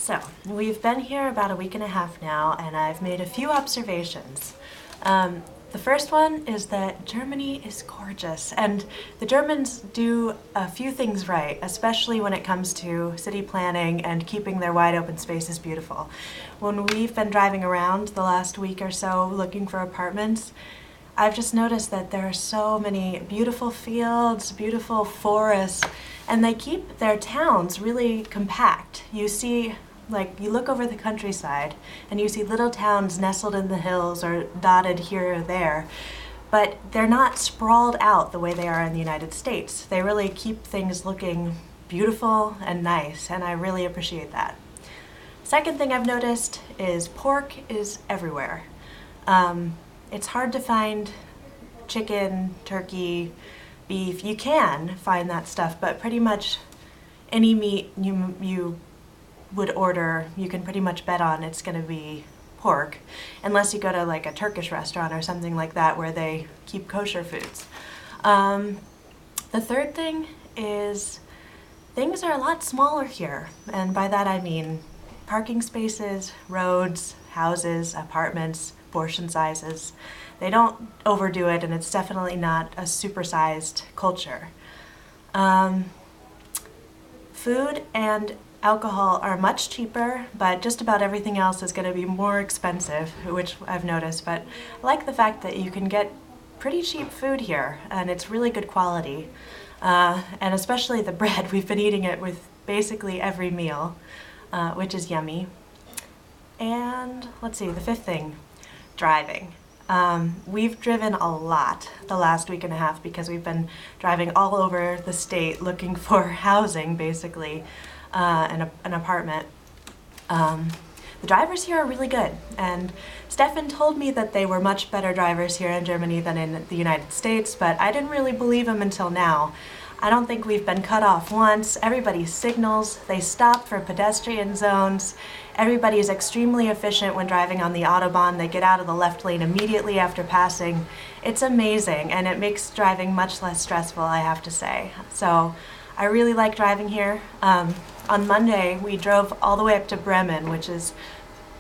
So, we've been here about a week and a half now, and I've made a few observations. The first one is that Germany is gorgeous, and the Germans do a few things right, especially when it comes to city planning and keeping their wide open spaces beautiful. When we've been driving around the last week or so looking for apartments, I've just noticed that there are so many beautiful fields, beautiful forests, and they keep their towns really compact. You see, you look over the countryside and you see little towns nestled in the hills or dotted here or there, but they're not sprawled out the way they are in the United States. They really keep things looking beautiful and nice, and I really appreciate that. Second thing I've noticed is pork is everywhere. It's hard to find chicken, turkey, beef. You can find that stuff, but pretty much any meat you would order, you can pretty much bet on it's going to be pork, unless you go to like a Turkish restaurant or something like that where they keep kosher foods. The third thing is things are a lot smaller here, and by that I mean parking spaces, roads, houses, apartments, portion sizes. They don't overdo it, and it's definitely not a supersized culture. Food and alcohol are much cheaper, but just about everything else is going to be more expensive, which I've noticed. But I like the fact that you can get pretty cheap food here, and it's really good quality. And especially the bread, we've been eating it with basically every meal, which is yummy. And let's see, the fifth thing, driving. We've driven a lot the last week and a half because we've been driving all over the state looking for housing, basically, an apartment. The drivers here are really good, and Stefan told me that they were much better drivers here in Germany than in the United States, but I didn't really believe him until now. I don't think we've been cut off once. Everybody signals, they stop for pedestrian zones. Everybody is extremely efficient when driving on the Autobahn. They get out of the left lane immediately after passing. It's amazing, and it makes driving much less stressful, I have to say. So I really like driving here. On Monday, we drove all the way up to Bremen, which is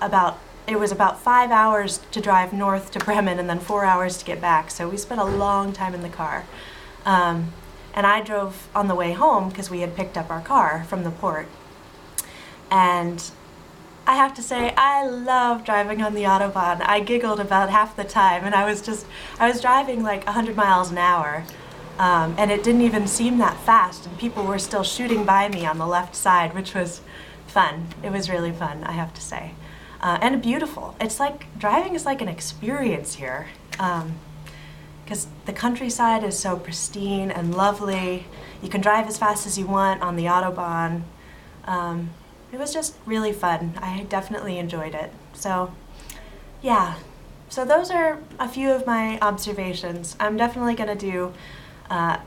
it was about 5 hours to drive north to Bremen and then 4 hours to get back. So we spent a long time in the car. And I drove on the way home because we had picked up our car from the port. And I have to say, I love driving on the Autobahn. I giggled about half the time, and I was driving like 100 miles an hour. And it didn't even seem that fast, and people were still shooting by me on the left side, which was fun. It was really fun, I have to say. And beautiful. It's like, driving is like an experience here. Because the countryside is so pristine and lovely. You can drive as fast as you want on the Autobahn. It was just really fun. I definitely enjoyed it. So, yeah. So those are a few of my observations. I'm definitely going to do a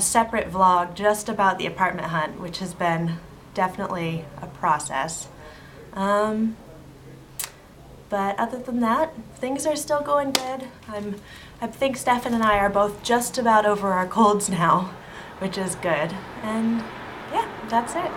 separate vlog just about the apartment hunt, which has been definitely a process. But other than that, things are still going good. I think Stefan and I are both just about over our colds now, which is good. And yeah, that's it.